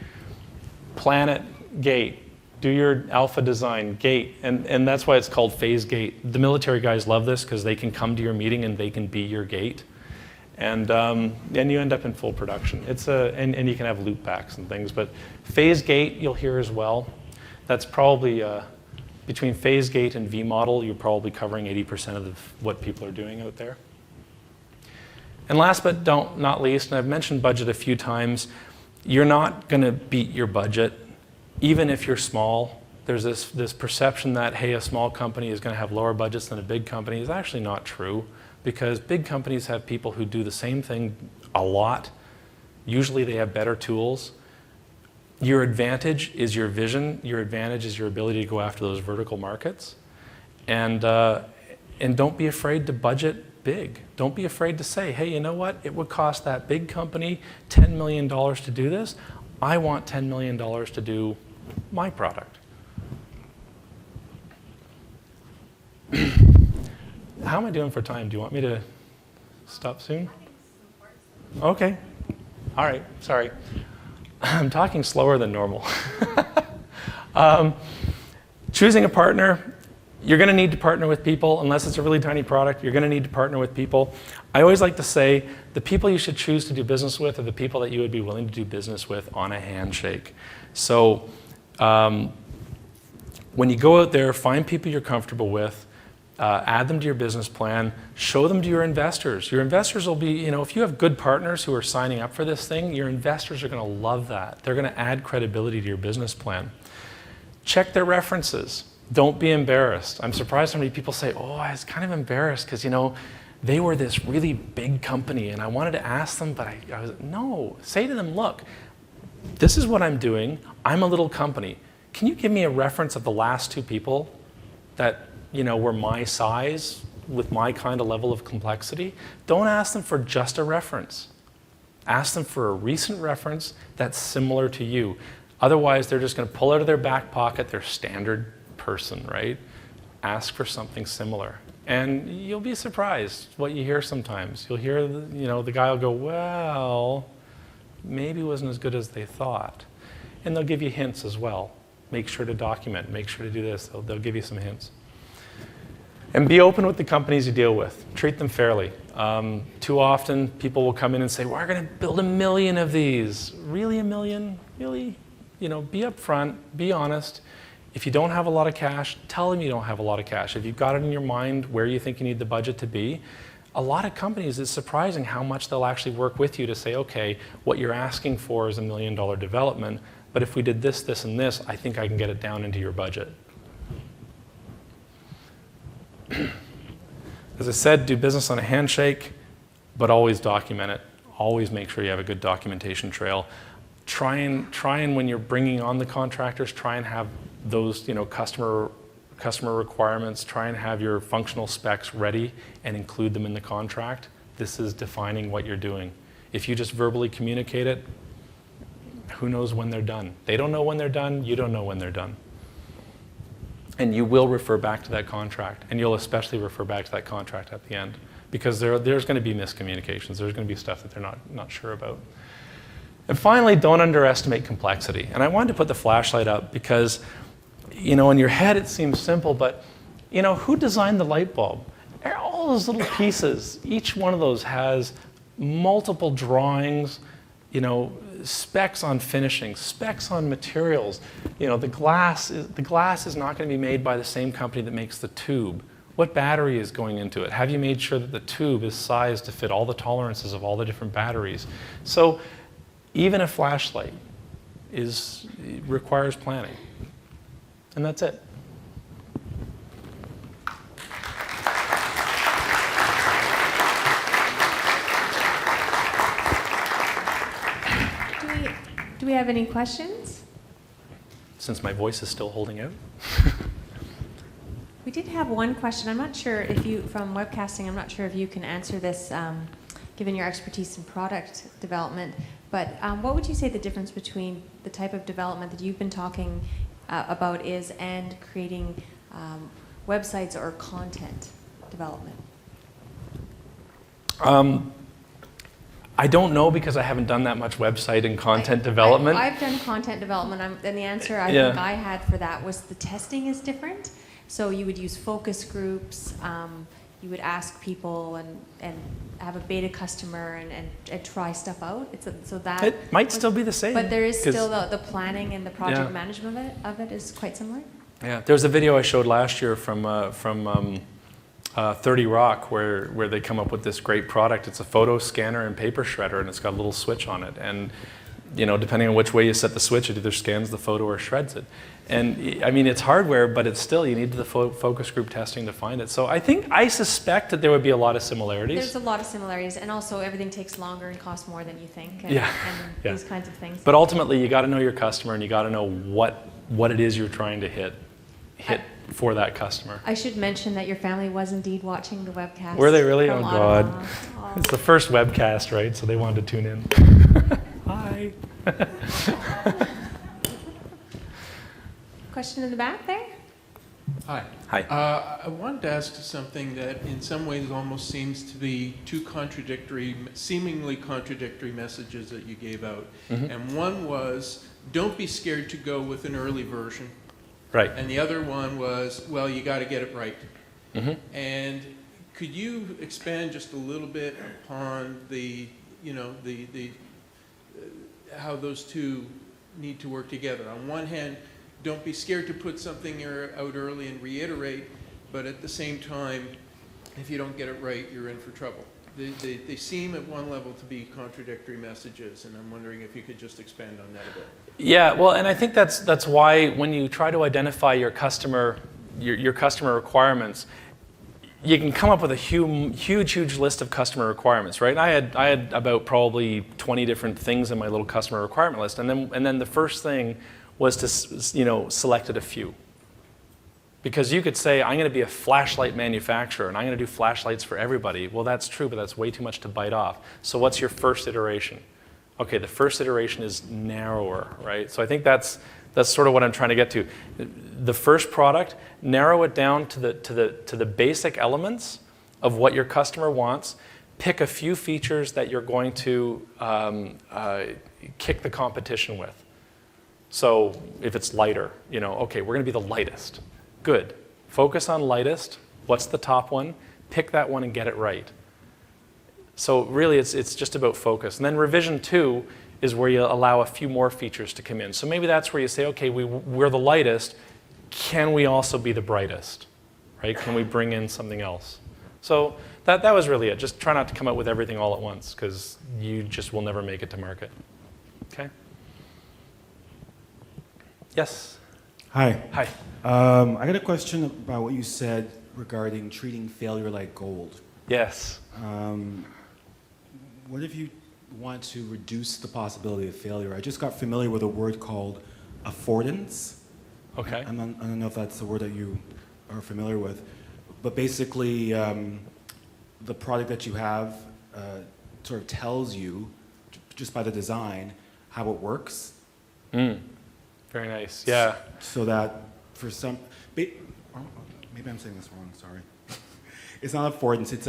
Plan it, gate. Do your alpha design, gate. And that's why it's called phase gate. The military guys love this because they can come to your meeting and they can be your gate. And then you end up in full production. And you can have loop backs and things. But phase gate you'll hear as well. That's probably, between phase gate and V model, you're probably covering 80% of what people are doing out there. And last but not least, and I've mentioned budget a few times, you're not going to beat your budget, even if you're small. There's this perception that, hey, a small company is going to have lower budgets than a big company. It's actually not true, because big companies have people who do the same thing a lot. Usually they have better tools. Your advantage is your vision. Your advantage is your ability to go after those vertical markets. And don't be afraid to budget big. Don't be afraid to say, hey, you know what? It would cost that big company $10 million to do this. I want $10 million to do my product. How am I doing for time? Do you want me to stop soon? Okay. All right. Sorry. I'm talking slower than normal. Choosing a partner. You're going to need to partner with people. Unless it's a really tiny product, you're going to need to partner with people. I always like to say the people you should choose to do business with are the people that you would be willing to do business with on a handshake. So when you go out there, find people you're comfortable with, add them to your business plan, show them to your investors. Your investors will be, if you have good partners who are signing up for this thing, your investors are going to love that. They're going to add credibility to your business plan. Check their references. Don't be embarrassed. I'm surprised how many people say, oh, I was kind of embarrassed because, they were this really big company and I wanted to ask them, but I was, no. Say to them, look, this is what I'm doing. I'm a little company. Can you give me a reference of the last 2 people that, were my size with my kind of level of complexity? Don't ask them for just a reference. Ask them for a recent reference that's similar to you. Otherwise, they're just going to pull out of their back pocket their standard person, right? Ask for something similar. And you'll be surprised what you hear sometimes. You'll hear, the guy will go, well, maybe it wasn't as good as they thought. And they'll give you hints as well. Make sure to document. Make sure to do this. They'll give you some hints. And be open with the companies you deal with. Treat them fairly. Too often, people will come in and say, we're going to build 1 million of these. Really 1 million? Really? Be upfront. Be honest. If you don't have a lot of cash, tell them you don't have a lot of cash. If you've got it in your mind where you think you need the budget to be, a lot of companies, it's surprising how much they'll actually work with you to say, okay, what you're asking for is $1 million development, but if we did this, this, and this, I think I can get it down into your budget. As I said, do business on a handshake. but always document it. Always make sure you have a good documentation trail. Try and when you're bringing on the contractors, try and have those, customer requirements, try and have your functional specs ready and include them in the contract. This is defining what you're doing. If you just verbally communicate it, who knows when they're done? They don't know when they're done, you don't know when they're done. And you will refer back to that contract, and you'll especially refer back to that contract at the end, because there's going to be miscommunications. There's going to be stuff that they're not sure about. And finally, don't underestimate complexity. And I wanted to put the flashlight up because, in your head it seems simple, but, who designed the light bulb? All those little pieces, each one of those has multiple drawings, specs on finishing, specs on materials. The glass is not going to be made by the same company that makes the tube. What battery is going into it? Have you made sure that the tube is sized to fit all the tolerances of all the different batteries? So even a flashlight requires planning. And that's it. Do we have any questions? Since my voice is still holding out. We did have one question. I'm not sure if you, from webcasting, I'm not sure if you can answer this, given your expertise in product development, but what would you say the difference between the type of development that you've been talking about is and creating websites or content development? I don't know because I haven't done that much website and content development. I've done content development, and the answer I think I had for that was the testing is different. So you would use focus groups, you would ask people and have a beta customer and try stuff out. It might still be the same. But there is still the planning and the project management of it is quite similar. Yeah, there was a video I showed last year from 30 Rock where they come up with this great product. It's a photo scanner and paper shredder, and it's got a little switch on it. And depending on which way you set the switch, it either scans the photo or shreds it. And I mean, it's hardware, but it's still, you need the focus group testing to find it. So I suspect that there would be a lot of similarities. There's a lot of similarities, and also everything takes longer and costs more than you think, and these kinds of things. But ultimately, you got to know your customer, and you got to know what it is you're trying to hit for that customer. I should mention that your family was indeed watching the webcast. Were they really? Oh, God. Oh. It's the first webcast, right? So they wanted to tune in. Hi. Question in the back there? Hi. Hi. I wanted to ask something that in some ways almost seems to be two seemingly contradictory messages that you gave out. Mm-hmm. And one was, don't be scared to go with an early version. Right. And the other one was, well, you got to get it right. Mm-hmm. And could you expand just a little bit upon how those two need to work together? On one hand, don't be scared to put something out early and reiterate, but at the same time, if you don't get it right, you're in for trouble. They seem at one level to be contradictory messages, and I'm wondering if you could just expand on that a bit. Yeah, well, and I think that's why when you try to identify your customer requirements, you can come up with a huge list of customer requirements, right? I had about probably 20 different things in my little customer requirement list, and then the first thing was to selected a few. Because you could say, I'm going to be a flashlight manufacturer and I'm going to do flashlights for everybody. Well, that's true, but that's way too much to bite off. So what's your first iteration? Okay, the first iteration is narrower, right? So I think that's sort of what I'm trying to get to. The first product, narrow it down to the basic elements of what your customer wants. Pick a few features that you're going to kick the competition with. So if it's lighter, okay, we're going to be the lightest. Good. Focus on lightest. What's the top one? Pick that one and get it right. So really, it's just about focus. And then revision 2 is where you allow a few more features to come in. So maybe that's where you say, okay, we're the lightest. Can we also be the brightest? Right? Can we bring in something else? So that was really it. Just try not to come up with everything all at once, because you just will never make it to market. Okay? Yes? Hi. Hi. I got a question about what you said regarding treating failure like gold. Yes. what if you want to reduce the possibility of failure? I just got familiar with a word called affordance. Okay. I don't know if that's the word that you are familiar with, but basically the product that you have sort of tells you, just by the design, how it works. Very nice. Yeah. So that for some, maybe I'm saying this wrong, sorry. It's not affordance, it's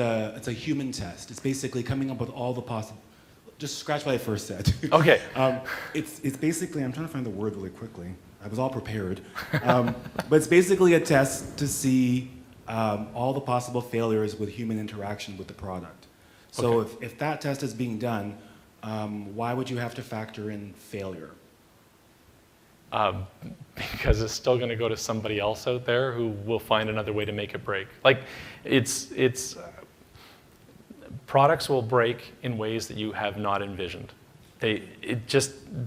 a human test. It's basically coming up with all the possible, just scratch what I first said. Okay. It's basically, I'm trying to find the word really quickly. I was all prepared. But it's basically a test to see all the possible failures with human interaction with the product. So Okay. if that test is being done, why would you have to factor in failure? Because it's still going to go to somebody else out there who will find another way to make it break. Like, products will break in ways that you have not envisioned.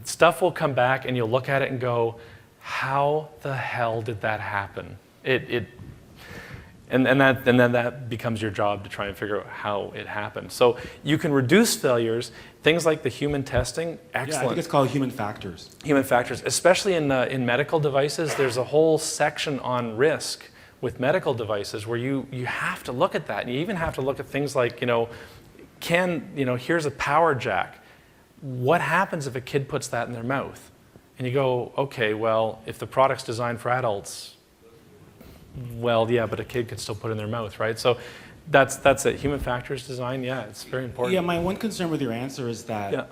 Stuff will come back and you'll look at it and go, how the hell did that happen? And then that becomes your job to try and figure out how it happened. So you can reduce failures. Things like the human testing, excellent. Yeah, I think it's called human factors. Human factors, especially in medical devices. There's a whole section on risk with medical devices where you have to look at that. And you even have to look at things like, here's a power jack. What happens if a kid puts that in their mouth? And you go, okay, well, if the product's designed for adults, well, yeah, but a kid could still put it in their mouth, right? So that's it. Human factors design, yeah, it's very important. Yeah, my one concern with your answer is that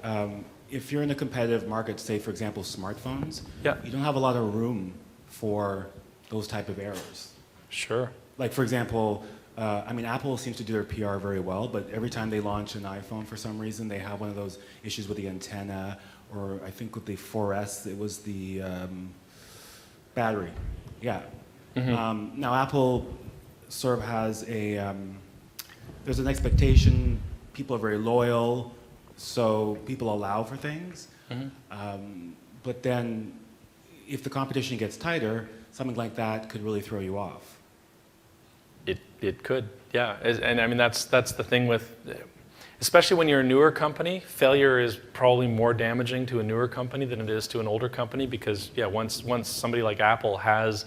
if you're in a competitive market, say, for example, smartphones, you don't have a lot of room for those type of errors. Sure. Like, for example, Apple seems to do their PR very well, but every time they launch an iPhone, for some reason, they have one of those issues with the antenna, or I think with the 4S, it was the battery. Yeah. Mm-hmm. Now, Apple sort of has there's an expectation, people are very loyal, so people allow for things. Mm-hmm. But then, if the competition gets tighter, something like that could really throw you off. It could, yeah. And that's the thing with, especially when you're a newer company, failure is probably more damaging to a newer company than it is to an older company because, yeah, once somebody like Apple has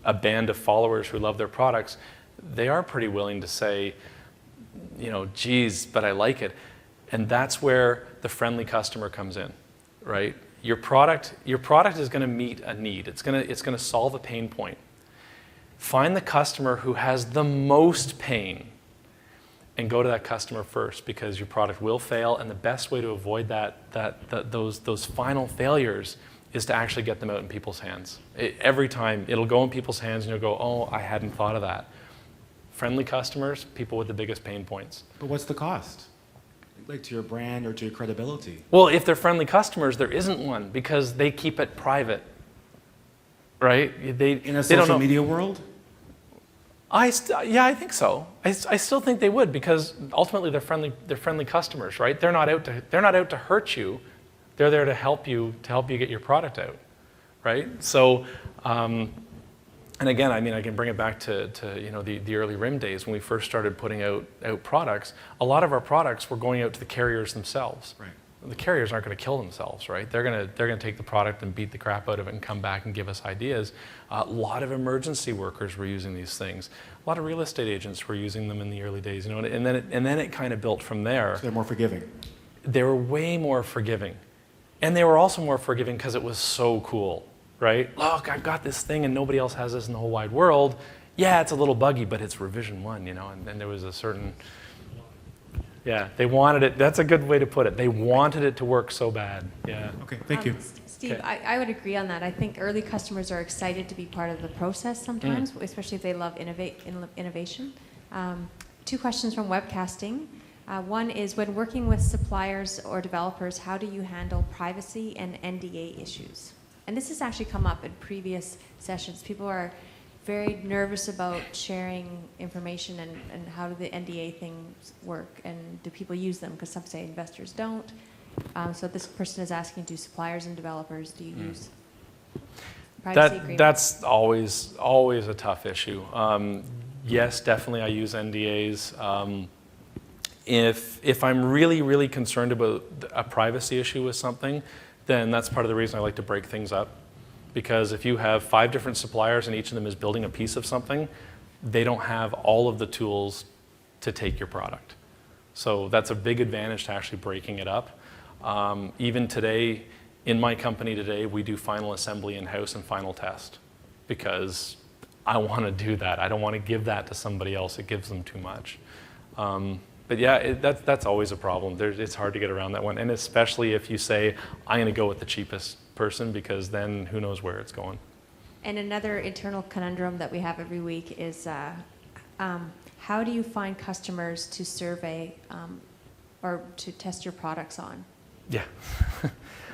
a band of followers who love their products, they are pretty willing to say, geez, but I like it. And that's where the friendly customer comes in, right? Your product is going to meet a need. It's going to solve a pain point. Find the customer who has the most pain and go to that customer first because your product will fail, and the best way to avoid those final failures is to actually get them out in people's hands. Every time it'll go in people's hands and you'll go, oh, I hadn't thought of that. Friendly customers, people with the biggest pain points. But what's the cost? Like to your brand or to your credibility? Well, if they're friendly customers, there isn't one because they keep it private, right? In a social media world? Yeah, I think so. I still think they would because ultimately they're friendly customers, right? They're not out to hurt you. They're there to help you get your product out, right? So, and again, I can bring it back to the early RIM days when we first started putting out products. A lot of our products were going out to the carriers themselves. Right. The carriers aren't going to kill themselves, right? They're going to take the product and beat the crap out of it and come back and give us ideas. A lot of emergency workers were using these things. A lot of real estate agents were using them in the early days, and then it kind of built from there. So they're more forgiving. They were way more forgiving. And they were also more forgiving because it was so cool, right? Look, I've got this thing and nobody else has this in the whole wide world. Yeah, it's a little buggy, but it's revision 1, and then there was a certain, yeah, they wanted it. That's a good way to put it. They wanted it to work so bad, yeah. Okay, thank you. Steve, Okay. I would agree on that. I think early customers are excited to be part of the process sometimes, especially if they love innovation. 2 questions from webcasting. One is, when working with suppliers or developers, how do you handle privacy and NDA issues? And this has actually come up in previous sessions. People are very nervous about sharing information and how do the NDA things work and do people use them? Because some say investors don't. So this person is asking, do suppliers and developers, do you use privacy agreements? That's always a tough issue. Yes, definitely I use NDAs. If I'm really, really concerned about a privacy issue with something, then that's part of the reason I like to break things up. Because if you have 5 different suppliers and each of them is building a piece of something, they don't have all of the tools to take your product. So that's a big advantage to actually breaking it up. Even today, in my company today, we do final assembly in-house and final test because I want to do that. I don't want to give that to somebody else. It gives them too much. But yeah, that's always a problem. It's hard to get around that one, and especially if you say, I'm going to go with the cheapest person, because then who knows where it's going. And another internal conundrum that we have every week is how do you find customers to survey or to test your products on? Yeah.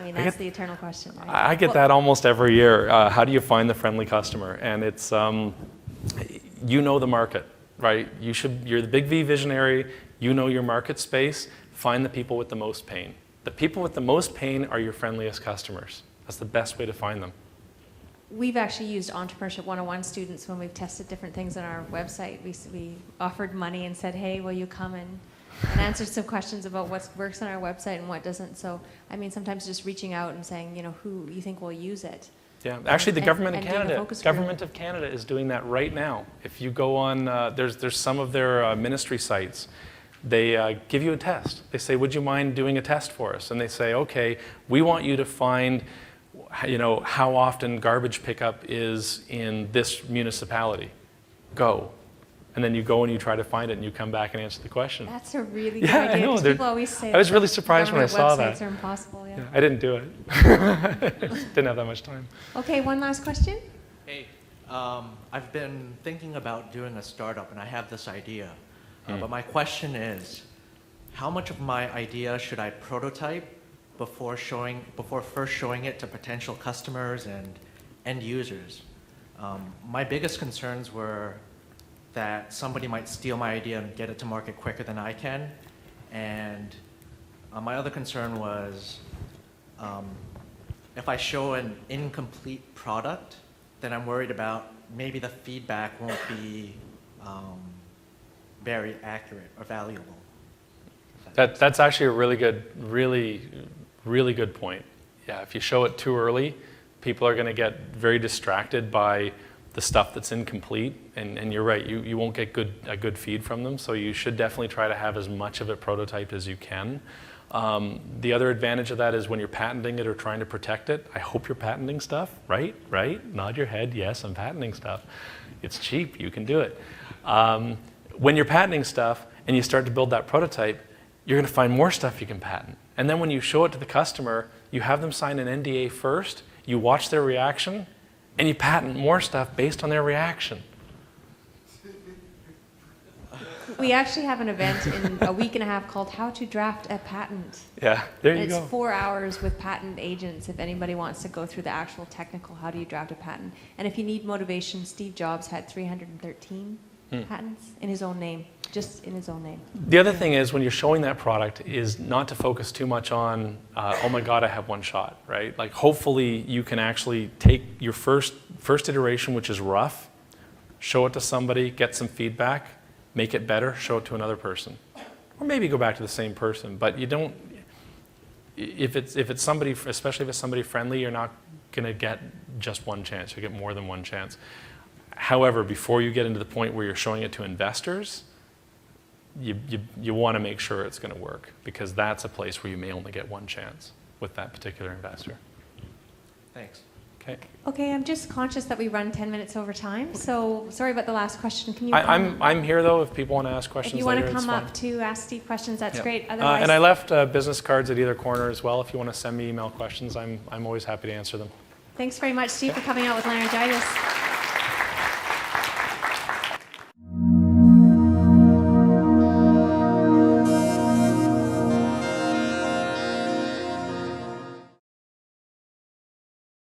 I mean, that's the eternal question, right? I get that almost every year. How do you find the friendly customer? And it's, you know the market, right? You're the big V visionary, you know your market space, find the people with the most pain. The people with the most pain are your friendliest customers. That's the best way to find them. We've actually used Entrepreneurship 101 students when we've tested different things on our website. We offered money and said, hey, will you come and answer some questions about what works on our website and what doesn't. So, I mean, sometimes just reaching out and saying, who you think will use it. Yeah, actually the Government of Canada is doing that right now. If you go on, there's some of their ministry sites, they give you a test. They say, would you mind doing a test for us? And they say, okay, we want you to find, how often garbage pickup is in this municipality. Go. And then you go and you try to find it and you come back and answer the question. That's a really good idea. I know. People always say I was really surprised when I saw that. Websites are impossible, yeah. I didn't do it. I just didn't have that much time. Okay, one last question. Hey, I've been thinking about doing a startup and I have this idea. But my question is, how much of my idea should I prototype before first showing it to potential customers and end users? My biggest concerns were that somebody might steal my idea and get it to market quicker than I can. And my other concern was if I show an incomplete product, then I'm worried about maybe the feedback won't be very accurate or valuable. That's actually a really good point. Yeah, if you show it too early, people are going to get very distracted by the stuff that's incomplete, and you're right, you won't get a good feed from them, so you should definitely try to have as much of it prototyped as you can. The other advantage of that is when you're patenting it or trying to protect it, I hope you're patenting stuff, right? Nod your head, yes, I'm patenting stuff. It's cheap, you can do it. When you're patenting stuff and you start to build that prototype, you're going to find more stuff you can patent. And then when you show it to the customer, you have them sign an NDA first, you watch their reaction, and you patent more stuff based on their reaction. We actually have an event in a week and a half called How to Draft a Patent. Yeah, there you And go. it's 4 hours with patent agents if anybody wants to go through the actual technical, how do you draft a patent. And if you need motivation, Steve Jobs had 313 patents in his own name, just in his own name. The other thing is when you're showing that product is not to focus too much on, oh my God, I have one shot, right? Like hopefully you can actually take your first iteration, which is rough, show it to somebody, get some feedback, make it better, show it to another person. Or maybe go back to the same person, but you don't, if it's somebody, especially if it's somebody friendly, you're not gonna get just one chance, you get more than one chance. However, before you get into the point where you're showing it to investors, you want to make sure it's going to work, because that's a place where you may only get one chance with that particular investor. Thanks. Okay. Okay, I'm just conscious that we run 10 minutes over time, so sorry about the last question. Can you? I'm here though if people want to ask questions. If you want later, to come it's fine. up to ask Steve questions, that's Yeah. great. Otherwise, And I left business cards at either corner as well. If you want to send me email questions, I'm always happy to answer them. thanks very much, Steve, for coming out with laryngitis.